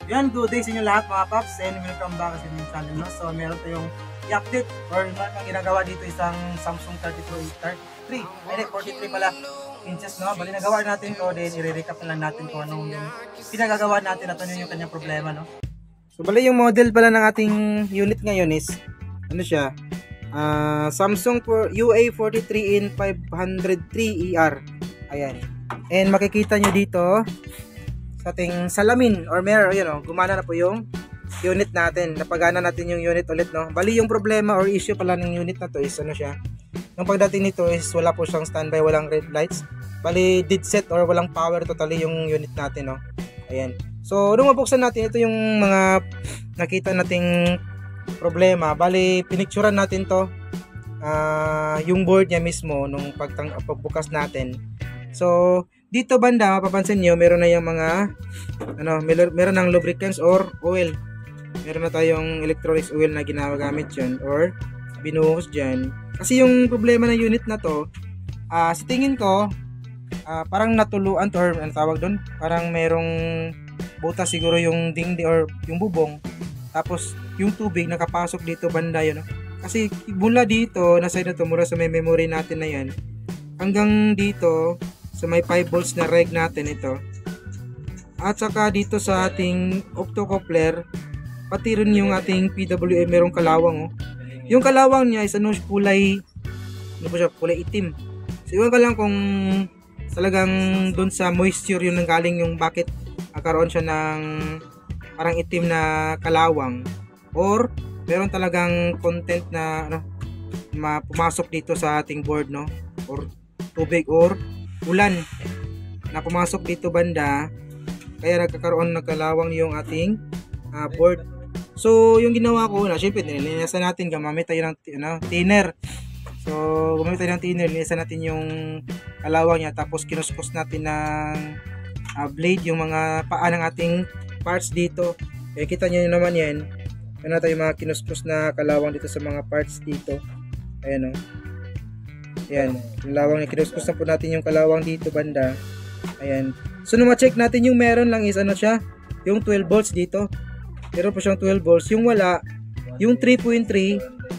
Yan, good day sa inyo lahat mga paps and welcome back sa inyong channel. No? So meron tayong i-update or meron pang ginagawa dito isang Samsung 33 43 pala inches. No? Bali nagawa natin to, then i-recap na lang natin kung anong yung pinagagawa natin at ano yung kanyang problema. No? So bali yung model pala ng ating unit ngayon is ano siya? Samsung UA43 in 503 ER. Ayan. And makikita nyo dito sa ating salamin or mirror, yun o, gumana na po yung unit natin. Napagana natin yung unit ulit, no. Bali yung problema or issue pala ng unit na to is ano siya. Nung pagdating nito is wala po siyang standby, walang red lights. Bali dead set or walang power totally yung unit natin, no. Ayan. So nung mabuksan natin, ito yung mga nakita nating problema. Bali pinicturean natin to, yung board niya mismo nung pagbukas natin. So dito banda mapapansin nyo meron na yung mga meron ng lubricants or oil. Meron na tayong electronics oil na ginagamit dyan or binuhos dyan. Kasi yung problema ng unit na to, sa tingin ko parang natuluan to or ano tawag doon, parang merong butas siguro yung dingding or yung bubong, tapos yung tubig nakapasok dito banda yun, no? Kasi mula dito na side na to, mula sa may memory natin na yan hanggang dito sa may 5 volts na reg natin ito, at saka dito sa ating optocoupler, pati rin yung ating PWM merong kalawang, oh. Yung kalawang niya is kulay, ano po siya, kulay itim. So iwan ka lang kung talagang dun sa moisture yung nanggaling yung bakit nagkaroon siya ng parang itim na kalawang, or meron talagang content na pumasok dito sa ating board, no, or tubig or ulan na pumasok dito banda, kaya nagkakaroon nagkalawang yung ating board. So yung ginawa ko na, syempre nilinisan natin, gamamit tayo ng thinner. So gumamit tayo ng thinner, nilinisan natin yung kalawang niya, tapos kinuskus natin ng blade yung mga paa ng ating parts dito. Kaya kita nyo naman yan, ano tayo mga kinuskus na kalawang dito sa mga parts dito. Ayan, o. Ayan, yung lawang niya, kinuskus na po natin yung kalawang dito banda. Ayan. So nung ma-check natin yung meron lang is ano siya, yung 12 volts dito. Meron po siyang 12 volts. Yung wala, yung 3.3,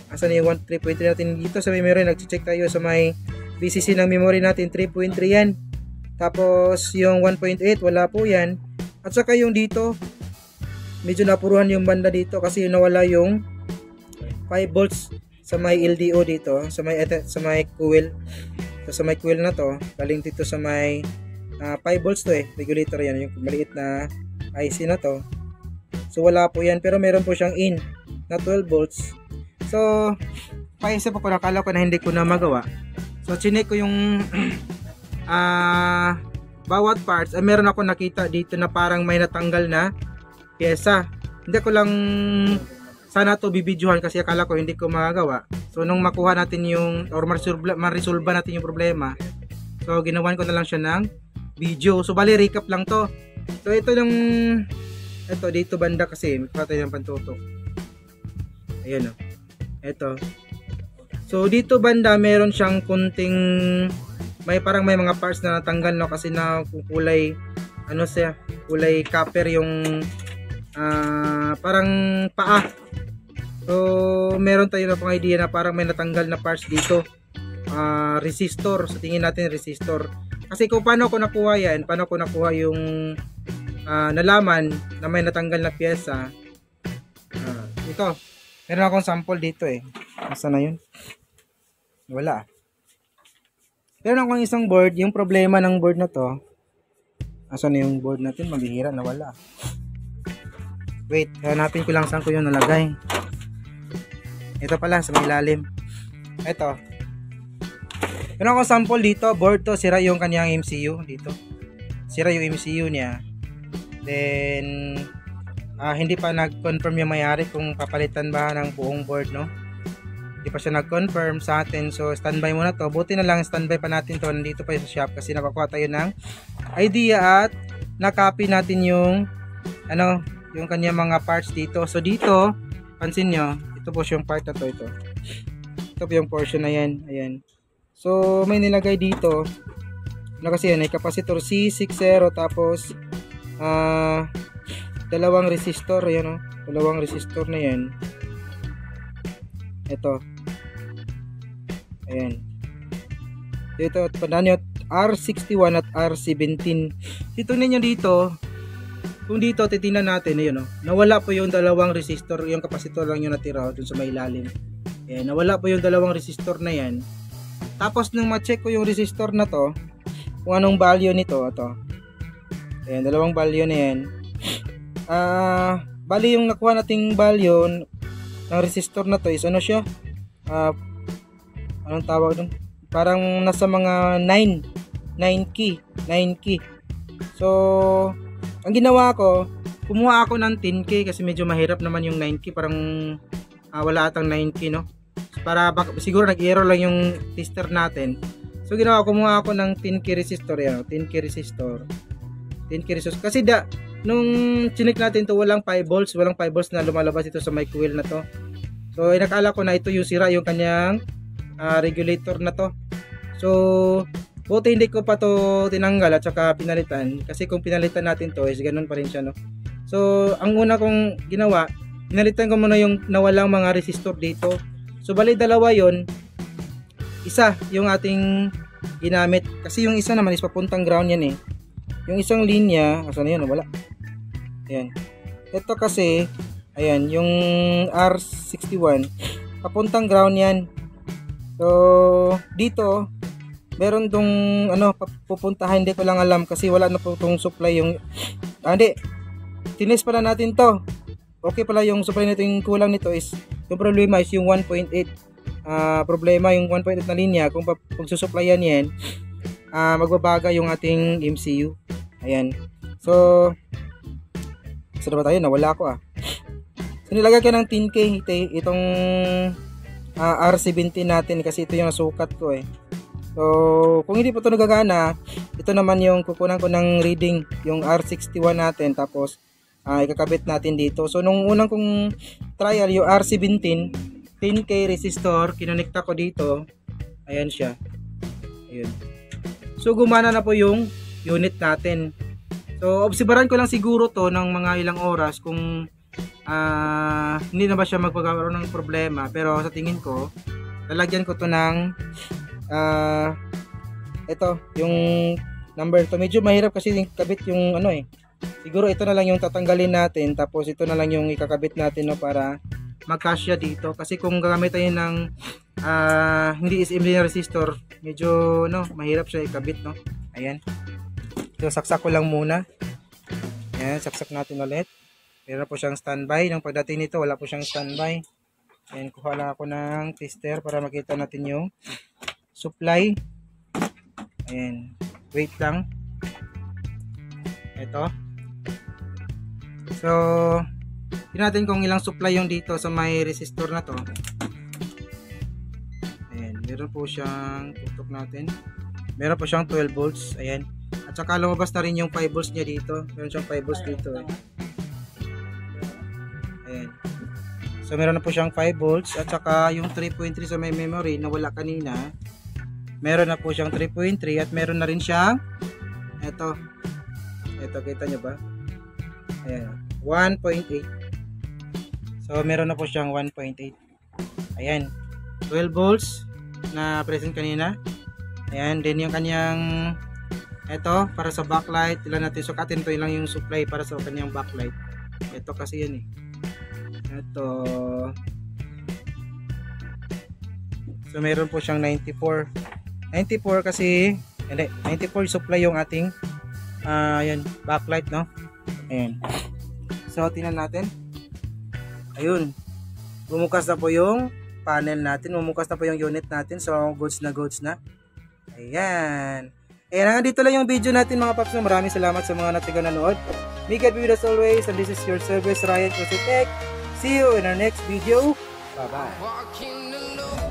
asan yung 3.3 natin dito sa memory, nag-check tayo sa may VCC ng memory natin, 3.3 yan. Tapos yung 1.8, wala po yan. At saka yung dito, medyo napuruhan yung banda dito kasi nawala yung 5 volts sa may LDO dito, sa may coil. So sa may coil na to, galing dito sa may 5 volts to, regulator yan, yung maliit na IC na to. So wala po yan, pero meron po siyang in na 12 volts. So paisip ako, nakala ko na hindi ko na magawa. So chinek ko yung bawat parts. Meron ako nakita dito na parang may natanggal na pyesa. Hindi ko lang sana to bibidyohan kasi akala ko hindi ko magagawa. So nung makuha natin yung or ma-resolve natin yung problema, so ginawan ko na lang siya ng video. So bali recap lang to. So ito dito banda kasi magpapatay ng pantutok. Ayan, o. Ito. So dito banda meron siyang kunting parang may mga parts na natanggal, no, kasi na kulay kulay copper yung parang paa. So meron tayo na pang idea na parang may natanggal na parts dito, resistor. So tingin natin resistor, kasi kung paano ko nakuha yan, paano ko nakuha yung nalaman na may natanggal na pyesa. Ito, meron akong sample dito, asa na yun, wala. Meron akong isang board. Yung problema ng board na to, asa na yung board natin, maghihira, nawala. Wait, hanapin ko lang saan ko yung nalagay. Ito pala, sa may ilalim. Ito. Meron akong sample dito, board to, sira yung kanyang MCU dito. Sira yung MCU niya. Then, hindi pa nag-confirm yung may-ari kung papalitan ba ng buong board, no? Hindi pa siya nag-confirm sa atin. So, standby muna to. Buti na lang, standby pa natin to. Nandito pa sa shop kasi nakakuha tayo ng idea at na-copy natin yung yung kanya mga parts dito. So, dito, pansin nyo, ito po yung part na to, ito po yung portion na yan. Ayan. So, may nilagay dito. Kasi yan, ay capacitor C60, tapos dalawang resistor, ayan oh. Dalawang resistor na yan. Ito. Ayan. Dito, tandaan nyo, R61 at R17. Ito ninyo dito, kung dito titingnan natin, ayun oh, nawala po yung dalawang resistor, yung kapasitor lang yung natira dun sa may ilalim. Ayan, nawala po yung dalawang resistor na yan. Tapos nung ma-check ko yung resistor na to, kung anong value nito, ito. Ayan, dalawang value na yan. Bali yung nakuha nating value ng resistor na to is ano siya? Anong tawag dun? Parang nasa mga 9 key. So, ang ginawa ko, kumuha ako ng 10K kasi medyo mahirap naman yung 9K, parang wala atang 9K, no? Para siguro nag-error lang yung tester natin. So ginawa, kumuha ako ng 10K resistor, yan, 10K resistor kasi nung chinik natin to, walang 5 volts na lumalabas ito sa may coil na to. So inakala ko na ito yung sira yung kanyang regulator na to. So buti hindi ko pa to tinanggal at saka pinalitan, kasi kung pinalitan natin to is ganun pa rin siya, no? So ang una kong ginawa, pinalitan ko muna yung nawalang mga resistor dito. So bali dalawa yon, isa yung ating ginamit kasi yung isa naman is papuntang ground yan eh. Yung isang linya, asan na yun? Wala. Ayan. Ito kasi, ayan, yung R61, papuntang ground yan. So, dito, meron tong, pupuntahan, hindi ko lang alam kasi wala na po tong supply yung, hindi, tinis pala natin to. Okay pala yung supply nito, yung kulang nito is, yung problema is yung 1.8. Problema yung 1.8 na linya, kung susupplyan yan, magbabaga yung ating MCU. Ayan. So, saan ba tayo? Nawala ko So, nilagay ko ng 10K itong R17 natin kasi ito yung nasukat ko eh. So, kung hindi pa ito nagagana, ito naman yung kukunan ko ng reading, yung R61 natin, tapos ikakabit natin dito. So, nung unang kong trial, yung R17, 10K resistor, kinonekta ko dito. Ayan siya. Ayan. So, gumana na po yung unit natin. So, obserbaran ko lang siguro to ng mga ilang oras kung hindi na ba siya magkakaroon ng problema. Pero sa tingin ko, lalagyan ko to ng ito, yung number to. Medyo mahirap kasi kabit yung siguro ito na lang yung tatanggalin natin, tapos ito na lang yung ikakabit natin, no, para magkasya dito. Kasi kung gagamit tayo ng hindi SMD na resistor, medyo mahirap siya ikabit, no. Ayan. So, saksak ko lang muna. Ayan, saksak natin ulit. Meron po siyang standby. Nung pagdating nito, wala po siyang standby. Ayan, kuha lang ako ng tester para makita natin yung supply. Ayan. Wait lang. Ito. So, tingnan natin kung ilang supply yung dito sa may resistor na to. Ayan, meron po siyang, tutok natin. Meron po siyang 12 volts. Ayan. At saka lumabas na rin yung 5 volts niya dito. Meron siyang 5 volts dito. Ayan. So, meron na po siyang 5 volts. At saka yung 3.3 sa may memory na wala kanina. Meron na po siyang 3.3. At meron na rin siyang ito, kita nyo ba? Ayan. 1.8. So, meron na po siyang 1.8. Ayan. 12 volts na present kanina. Ayan. Then yung kanyang ito, para sa backlight. Ilan natin sukatin. Ito lang yung supply para sa kanyang backlight. Ito kasi yan eh. Ito. So, meron po siyang 94. 94 kasi, hindi, 94 supply yung ating ayan, backlight, no? Ayan. So, tingnan natin. Ayun. Bumukas na po yung panel natin. Bumukas na po yung unit natin. So, goods na. Ayan. Ayan, dito lang yung video natin mga paps. Maraming salamat sa mga nanood. May God be with us always. And this is your service, Ryan Cositec. See you in our next video. Bye-bye.